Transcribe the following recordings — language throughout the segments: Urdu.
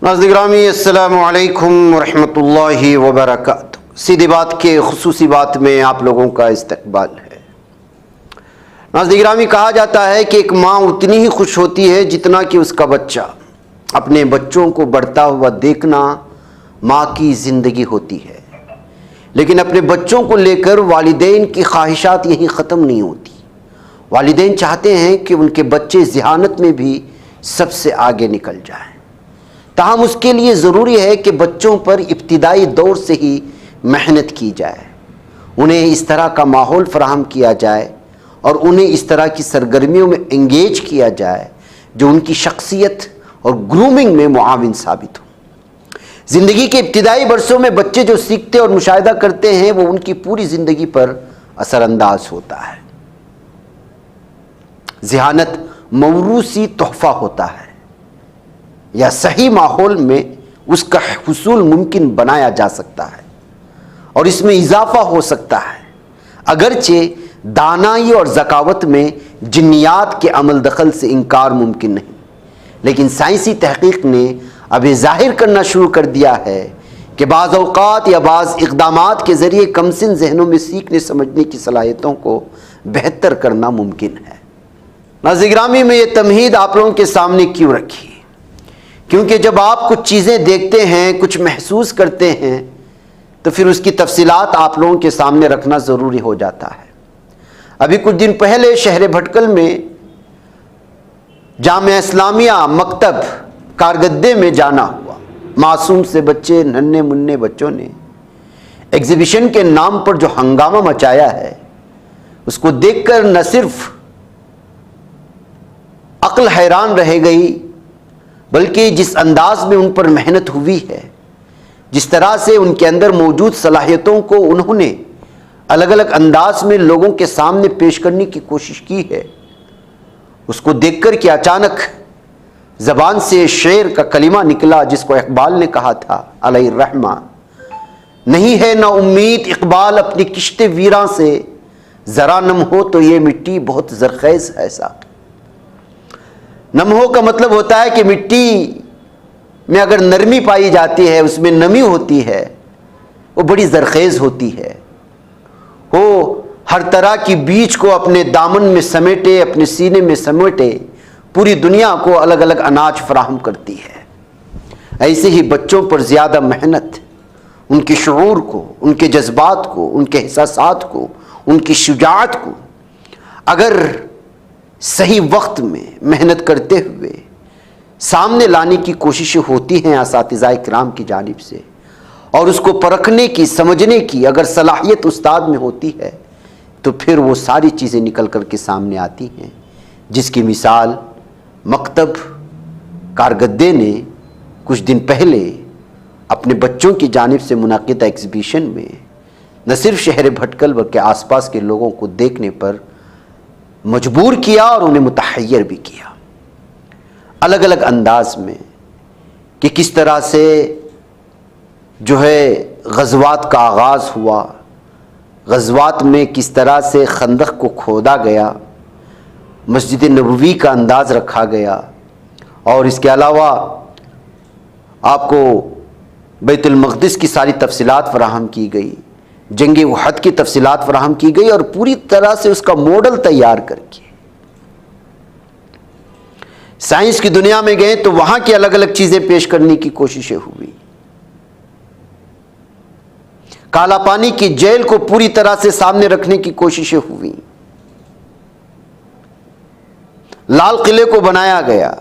ناظرین گرامی السلام علیکم ورحمۃ اللہ وبرکاتہ۔ سیدھی بات کے خصوصی بات میں آپ لوگوں کا استقبال ہے۔ ناظرین گرامی، کہا جاتا ہے کہ ایک ماں اتنی ہی خوش ہوتی ہے جتنا کہ اس کا بچہ۔ اپنے بچوں کو بڑھتا ہوا دیکھنا ماں کی زندگی ہوتی ہے، لیکن اپنے بچوں کو لے کر والدین کی خواہشات یہیں ختم نہیں ہوتی۔ والدین چاہتے ہیں کہ ان کے بچے ذہانت میں بھی سب سے آگے نکل جائیں، تاہم اس کے لیے ضروری ہے کہ بچوں پر ابتدائی دور سے ہی محنت کی جائے، انہیں اس طرح کا ماحول فراہم کیا جائے اور انہیں اس طرح کی سرگرمیوں میں انگیج کیا جائے جو ان کی شخصیت اور گرومنگ میں معاون ثابت ہو۔ زندگی کے ابتدائی برسوں میں بچے جو سیکھتے اور مشاہدہ کرتے ہیں وہ ان کی پوری زندگی پر اثر انداز ہوتا ہے۔ ذہانت موروثی تحفہ ہوتا ہے، یا صحیح ماحول میں اس کا حصول ممکن بنایا جا سکتا ہے اور اس میں اضافہ ہو سکتا ہے، اگرچہ دانائی اور ذکاوت میں جنیات کے عمل دخل سے انکار ممکن نہیں، لیکن سائنسی تحقیق نے اب یہ ظاہر کرنا شروع کر دیا ہے کہ بعض اوقات یا بعض اقدامات کے ذریعے کم سن ذہنوں میں سیکھنے سمجھنے کی صلاحیتوں کو بہتر کرنا ممکن ہے۔ ناظرین گرامی، میں یہ تمہید آپ لوگوں کے سامنے کیوں رکھی؟ کیونکہ جب آپ کچھ چیزیں دیکھتے ہیں، کچھ محسوس کرتے ہیں، تو پھر اس کی تفصیلات آپ لوگوں کے سامنے رکھنا ضروری ہو جاتا ہے۔ ابھی کچھ دن پہلے شہر بھٹکل میں جامعہ اسلامیہ مکتب کارگدے میں جانا ہوا۔ معصوم سے بچے، ننھے منھے بچوں نے ایگزیبیشن کے نام پر جو ہنگامہ مچایا ہے، اس کو دیکھ کر نہ صرف عقل حیران رہ گئی، بلکہ جس انداز میں ان پر محنت ہوئی ہے، جس طرح سے ان کے اندر موجود صلاحیتوں کو انہوں نے الگ الگ انداز میں لوگوں کے سامنے پیش کرنے کی کوشش کی ہے، اس کو دیکھ کر کہ اچانک زبان سے شعر کا کلمہ نکلا جس کو اقبال نے کہا تھا علیہ الرحمہ، نہیں ہے نا امید اقبال اپنی کشت ویراں سے، ذرا نم ہو تو یہ مٹی بہت زرخیز ہے ساقی۔ نم ہو کا مطلب ہوتا ہے کہ مٹی میں اگر نرمی پائی جاتی ہے، اس میں نمی ہوتی ہے، وہ بڑی زرخیز ہوتی ہے، وہ ہر طرح کی بیج کو اپنے دامن میں سمیٹے، اپنے سینے میں سمیٹے پوری دنیا کو الگ الگ اناج فراہم کرتی ہے۔ ایسے ہی بچوں پر زیادہ محنت ان کے شعور کو، ان کے جذبات کو، ان کے احساسات کو، ان کی شجاعت کو اگر صحیح وقت میں محنت کرتے ہوئے سامنے لانے کی کوششیں ہوتی ہیں اساتذہ کرام کی جانب سے، اور اس کو پرکھنے کی، سمجھنے کی اگر صلاحیت استاد میں ہوتی ہے، تو پھر وہ ساری چیزیں نکل کر کے سامنے آتی ہیں، جس کی مثال مکتب کارگدے نے کچھ دن پہلے اپنے بچوں کی جانب سے منعقدہ ایگزیبیشن میں نہ صرف شہر بھٹکل بلکہ آس پاس کے لوگوں کو دیکھنے پر مجبور کیا اور انہیں متحیر بھی کیا، الگ الگ انداز میں، کہ کس طرح سے جو ہے غزوات کا آغاز ہوا، غزوات میں کس طرح سے خندق کو کھودا گیا، مسجد نبوی کا انداز رکھا گیا، اور اس کے علاوہ آپ کو بیت المقدس کی ساری تفصیلات فراہم کی گئی، جنگ احد کی تفصیلات فراہم کی گئی، اور پوری طرح سے اس کا ماڈل تیار کر کے سائنس کی دنیا میں گئے تو وہاں کی الگ الگ چیزیں پیش کرنے کی کوششیں ہوئی۔ کالا پانی کی جیل کو پوری طرح سے سامنے رکھنے کی کوششیں ہوئی، لال قلعے کو بنایا گیا،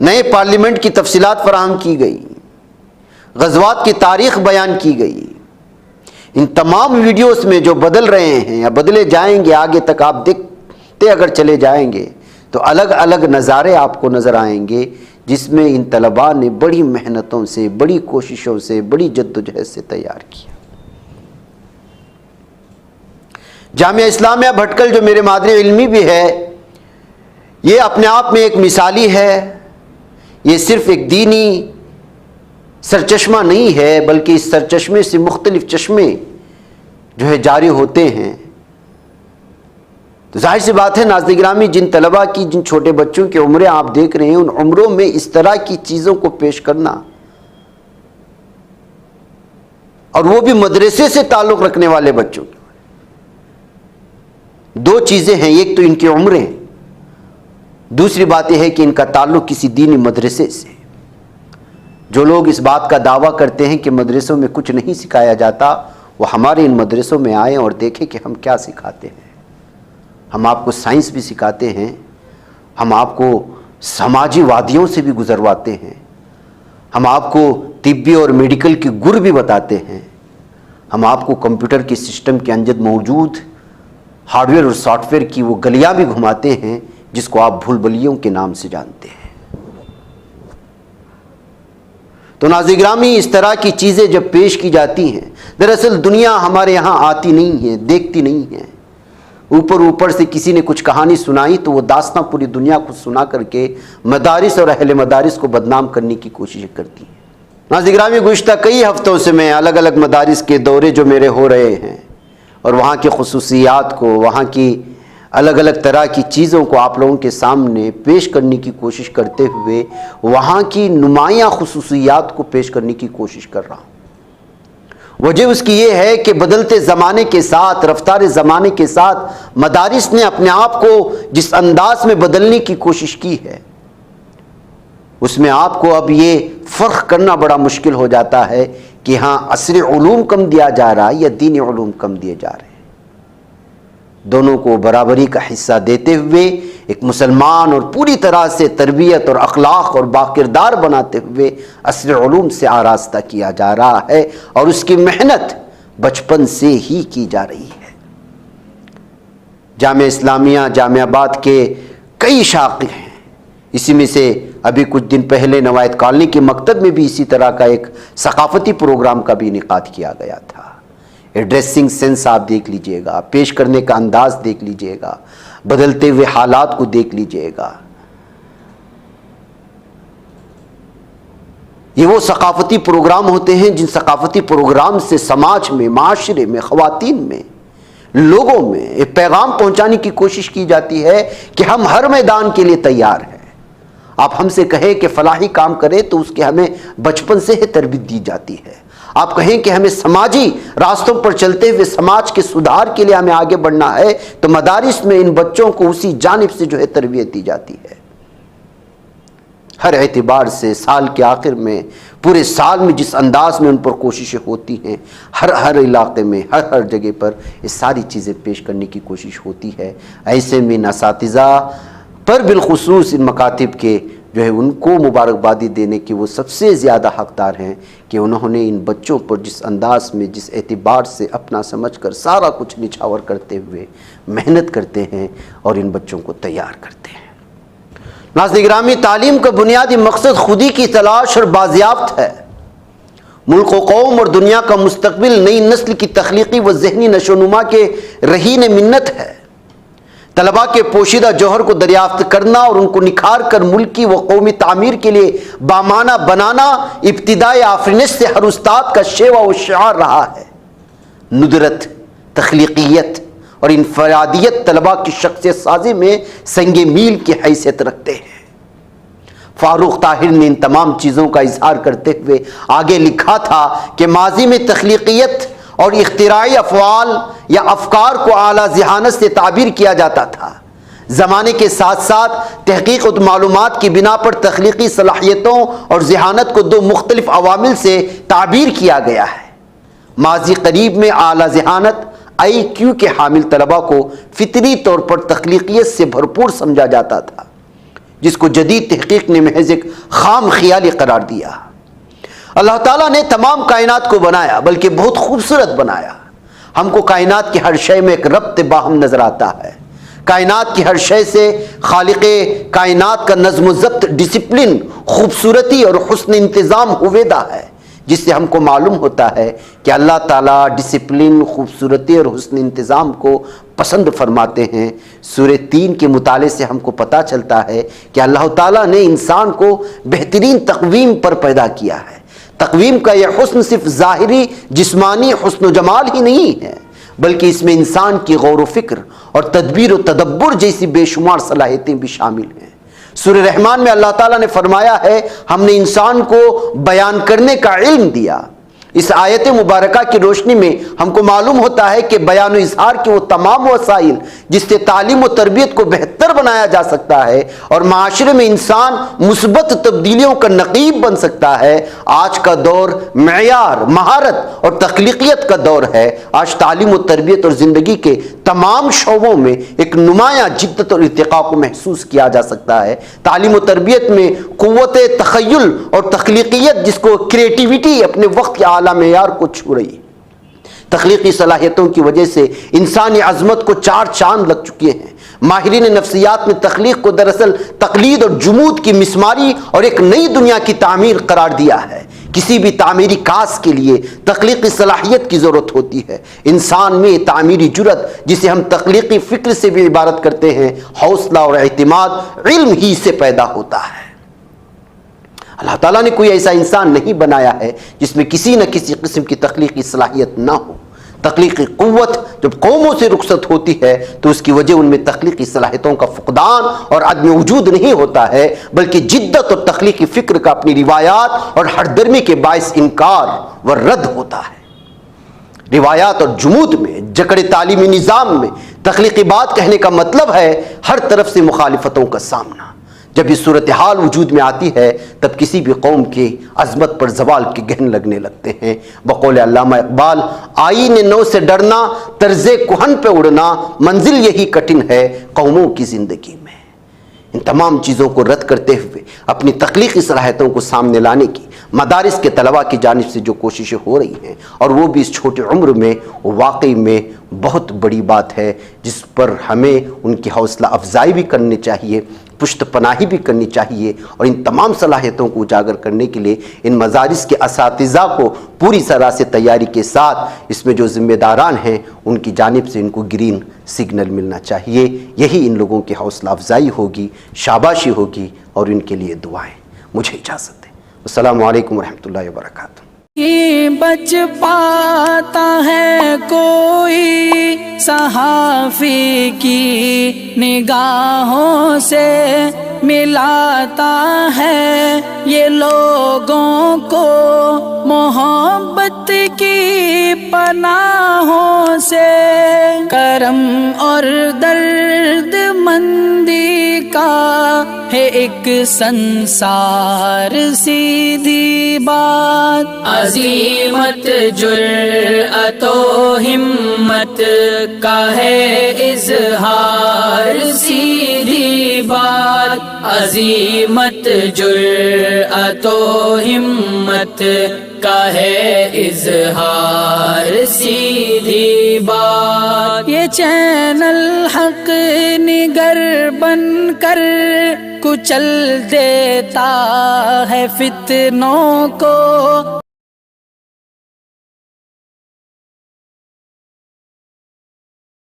نئے پارلیمنٹ کی تفصیلات فراہم کی گئی، غزوات کی تاریخ بیان کی گئی۔ ان تمام ویڈیوز میں جو بدل رہے ہیں یا بدلے جائیں گے، آگے تک آپ دیکھتے اگر چلے جائیں گے تو الگ الگ نظارے آپ کو نظر آئیں گے، جس میں ان طلباء نے بڑی محنتوں سے، بڑی کوششوں سے، بڑی جدوجہد سے تیار کیا۔ جامعہ اسلامیہ بھٹکل جو میرے مادری علمی بھی ہے، یہ اپنے آپ میں ایک مثالی ہے، یہ صرف ایک دینی سرچشمہ نہیں ہے، بلکہ اس سرچشمے سے مختلف چشمے جو ہے جاری ہوتے ہیں۔ تو ظاہر سی بات ہے ناظرین گرامی، جن طلباء کی، جن چھوٹے بچوں کی عمریں آپ دیکھ رہے ہیں، ان عمروں میں اس طرح کی چیزوں کو پیش کرنا، اور وہ بھی مدرسے سے تعلق رکھنے والے بچوں کی، دو چیزیں ہیں، ایک تو ان کی عمریں، دوسری بات یہ ہے کہ ان کا تعلق کسی دینی مدرسے سے۔ جو لوگ اس بات کا دعویٰ کرتے ہیں کہ مدرسوں میں کچھ نہیں سکھایا جاتا، وہ ہمارے ان مدرسوں میں آئیں اور دیکھیں کہ ہم کیا سکھاتے ہیں۔ ہم آپ کو سائنس بھی سکھاتے ہیں، ہم آپ کو سماجی وادیوں سے بھی گزرواتے ہیں، ہم آپ کو طبی اور میڈیکل کی گر بھی بتاتے ہیں، ہم آپ کو کمپیوٹر کے سسٹم کے اندر موجود ہارڈ ویئر اور سافٹ ویئر کی وہ گلیاں بھی گھماتے ہیں جس کو آپ بھول بھلیوں کے نام سے جانتے ہیں۔ تو ناظرین گرامی، اس طرح کی چیزیں جب پیش کی جاتی ہیں، دراصل دنیا ہمارے یہاں آتی نہیں ہے، دیکھتی نہیں ہے۔ اوپر سے کسی نے کچھ کہانی سنائی تو وہ داستاں پوری دنیا کو سنا کر کے مدارس اور اہل مدارس کو بدنام کرنے کی کوشش کرتی ہیں۔ ناظرین گرامی، گزشتہ کئی ہفتوں سے میں الگ الگ مدارس کے دورے جو میرے ہو رہے ہیں اور وہاں کی خصوصیات کو، وہاں کی الگ الگ طرح کی چیزوں کو آپ لوگوں کے سامنے پیش کرنے کی کوشش کرتے ہوئے وہاں کی نمایاں خصوصیات کو پیش کرنے کی کوشش کر رہا ہوں۔ وجہ اس کی یہ ہے کہ بدلتے زمانے کے ساتھ، رفتار زمانے کے ساتھ مدارس نے اپنے آپ کو جس انداز میں بدلنے کی کوشش کی ہے، اس میں آپ کو اب یہ فرق کرنا بڑا مشکل ہو جاتا ہے کہ ہاں عصری علوم کم دیا جا رہا ہے یا دینی علوم کم دیے جا رہے ہیں۔ دونوں کو برابری کا حصہ دیتے ہوئے ایک مسلمان اور پوری طرح سے تربیت اور اخلاق اور باکردار بناتے ہوئے عصری علوم سے آراستہ کیا جا رہا ہے، اور اس کی محنت بچپن سے ہی کی جا رہی ہے۔ جامعہ اسلامیہ جامعہ آباد کے کئی شاغر ہیں، اسی میں سے ابھی کچھ دن پہلے نوایت کالونی کے مکتب میں بھی اسی طرح کا ایک ثقافتی پروگرام کا بھی انعقاد کیا گیا تھا۔ ڈریسنگ سینس آپ دیکھ لیجئے گا، پیش کرنے کا انداز دیکھ لیجئے گا، بدلتے ہوئے حالات کو دیکھ لیجئے گا۔ یہ وہ ثقافتی پروگرام ہوتے ہیں جن ثقافتی پروگرام سے سماج میں، معاشرے میں، خواتین میں، لوگوں میں ایک پیغام پہنچانے کی کوشش کی جاتی ہے کہ ہم ہر میدان کے لیے تیار ہیں۔ آپ ہم سے کہیں کہ فلاحی کام کرے تو اس کے ہمیں بچپن سے ہی تربیت دی جاتی ہے۔ آپ کہیں کہ ہمیں سماجی راستوں پر چلتے ہوئے سماج کے سدھار کے لیے ہمیں آگے بڑھنا ہے، تو مدارس میں ان بچوں کو اسی جانب سے جو ہے تربیت دی جاتی ہے۔ ہر اعتبار سے سال کے آخر میں، پورے سال میں جس انداز میں ان پر کوششیں ہوتی ہیں، ہر علاقے میں، ہر جگہ پر یہ ساری چیزیں پیش کرنے کی کوشش ہوتی ہے۔ ایسے میں اساتذہ پر بالخصوص ان مکاتب کے جو ہے ان کو مبارکبادی دینے کے وہ سب سے زیادہ حقدار ہیں کہ انہوں نے ان بچوں پر جس انداز میں، جس اعتبار سے اپنا سمجھ کر سارا کچھ نچھاور کرتے ہوئے محنت کرتے ہیں اور ان بچوں کو تیار کرتے ہیں۔ ناظرین گرامی، تعلیم کا بنیادی مقصد خودی کی تلاش اور بازیافت ہے۔ ملک و قوم اور دنیا کا مستقبل نئی نسل کی تخلیقی و ذہنی نشوونما کے رہین منت ہے۔ طلباء کے پوشیدہ جوہر کو دریافت کرنا اور ان کو نکھار کر ملکی و قومی تعمیر کے لیے بامانہ بنانا ابتدائی آفرینش سے ہر استاد کا شیوا و شعار رہا ہے۔ ندرت، تخلیقیت اور انفرادیت طلباء کی شخصیت سازی میں سنگ میل کی حیثیت رکھتے ہیں۔ فاروق طاہر نے ان تمام چیزوں کا اظہار کرتے ہوئے آگے لکھا تھا کہ ماضی میں تخلیقیت اور اختراعی افعال یا افکار کو اعلیٰ ذہانت سے تعبیر کیا جاتا تھا۔ زمانے کے ساتھ ساتھ تحقیق اور معلومات کی بنا پر تخلیقی صلاحیتوں اور ذہانت کو دو مختلف عوامل سے تعبیر کیا گیا ہے۔ ماضی قریب میں اعلیٰ ذہانت IQ کے حامل طلباء کو فطری طور پر تخلیقیت سے بھرپور سمجھا جاتا تھا، جس کو جدید تحقیق نے محض ایک خام خیالی قرار دیا۔ اللہ تعالیٰ نے تمام کائنات کو بنایا، بلکہ بہت خوبصورت بنایا۔ ہم کو کائنات کی ہر شے میں ایک ربط باہم نظر آتا ہے۔ کائنات کی ہر شے سے خالق کائنات کا نظم و ضبط، ڈسپلن، خوبصورتی اور حسن انتظام ہویدا ہے، جس سے ہم کو معلوم ہوتا ہے کہ اللہ تعالیٰ ڈسپلن، خوبصورتی اور حسن انتظام کو پسند فرماتے ہیں۔ سورہ 3 کے مطالعے سے ہم کو پتہ چلتا ہے کہ اللہ تعالیٰ نے انسان کو بہترین تقویم پر پیدا کیا ہے۔ تقویم کا یہ حسن صرف ظاہری جسمانی حسن و جمال ہی نہیں ہے، بلکہ اس میں انسان کی غور و فکر اور تدبیر و تدبر جیسی بے شمار صلاحیتیں بھی شامل ہیں۔ سورہ رحمان میں اللہ تعالیٰ نے فرمایا ہے ہم نے انسان کو بیان کرنے کا علم دیا۔ اس آیت مبارکہ کی روشنی میں ہم کو معلوم ہوتا ہے کہ بیان و اظہار کے وہ تمام وسائل جس سے تعلیم و تربیت کو بہتر بنایا جا سکتا ہے اور معاشرے میں انسان مثبت تبدیلیوں کا نقیب بن سکتا ہے، آج کا دور معیار، مہارت اور تخلیقیت کا دور ہے۔ آج تعلیم و تربیت اور زندگی کے تمام شعبوں میں ایک نمایاں جدت اور ارتقاء کو محسوس کیا جا سکتا ہے۔ تعلیم و تربیت میں قوت تخیل اور تخلیقیت، جس کو کریٹیوٹی اپنے وقت کے اعلیٰ معیار کو چھو رہی ہے۔ تخلیقی صلاحیتوں کی وجہ سے انسانی عظمت کو چار چاند لگ چکے ہیں۔ ماہرین نفسیات نے تخلیق کو دراصل تقلید اور جمود کی مسماری اور ایک نئی دنیا کی تعمیر قرار دیا ہے۔ کسی بھی تعمیری کاز کے لیے تخلیقی صلاحیت کی ضرورت ہوتی ہے۔ انسان میں تعمیری جرت، جسے ہم تخلیقی فکر سے بھی عبارت کرتے ہیں، حوصلہ اور اعتماد علم ہی سے پیدا ہوتا ہے۔ اللہ تعالیٰ نے کوئی ایسا انسان نہیں بنایا ہے جس میں کسی نہ کسی قسم کی تخلیقی صلاحیت نہ ہو۔ تخلیقی قوت جب قوموں سے رخصت ہوتی ہے تو اس کی وجہ ان میں تخلیقی صلاحیتوں کا فقدان اور عدم وجود نہیں ہوتا ہے، بلکہ جدت اور تخلیقی فکر کا اپنی روایات اور ہر درمی کے باعث انکار و رد ہوتا ہے۔ روایات اور جمود میں، جکڑے تعلیمی نظام میں تخلیقی بات کہنے کا مطلب ہے ہر طرف سے مخالفتوں کا سامنا۔ جب یہ صورتحال وجود میں آتی ہے تب کسی بھی قوم کی عظمت پر زوال کے گہن لگنے لگتے ہیں۔ بقول علامہ اقبال، آئین نو سے ڈرنا، طرز کہن پہ اڑنا، منزل یہی کٹھن ہے قوموں کی زندگی میں۔ ان تمام چیزوں کو رد کرتے ہوئے اپنی تخلیقی صلاحیتوں کو سامنے لانے کی مدارس کے طلباء کی جانب سے جو کوششیں ہو رہی ہیں، اور وہ بھی اس چھوٹے عمر میں، واقعی میں بہت بڑی بات ہے، جس پر ہمیں ان کی حوصلہ افزائی بھی کرنی چاہیے، پشت پناہی بھی کرنی چاہیے، اور ان تمام صلاحیتوں کو اجاگر کرنے کے لیے ان مدارس کے اساتذہ کو پوری طرح سے تیاری کے ساتھ اس میں جو ذمہ داران ہیں ان کی جانب سے ان کو گرین سگنل ملنا چاہیے۔ یہی ان لوگوں کی حوصلہ افزائی ہوگی، شاباشی ہوگی، اور ان کے لیے دعائیں۔ مجھے اجازت دیں۔ السلام علیکم ورحمۃ اللہ وبرکاتہ۔ بچ پاتا ہے کوئی صحافی کی نگاہوں سے، ملاتا ہے یہ لوگوں کو محبت کی پناہوں سے، کرم اور درد مندی کا ہے ایک سنسار سیدھی بات، عزیمت جرأت و ہمت کا ہے اظہار سیدھی بات، عزیمت جرأت و ہمت کا ہے اظہار سیدھی بات۔ یہ چینل حق نگر بن کر کچل دیتا ہے فتنوں کو،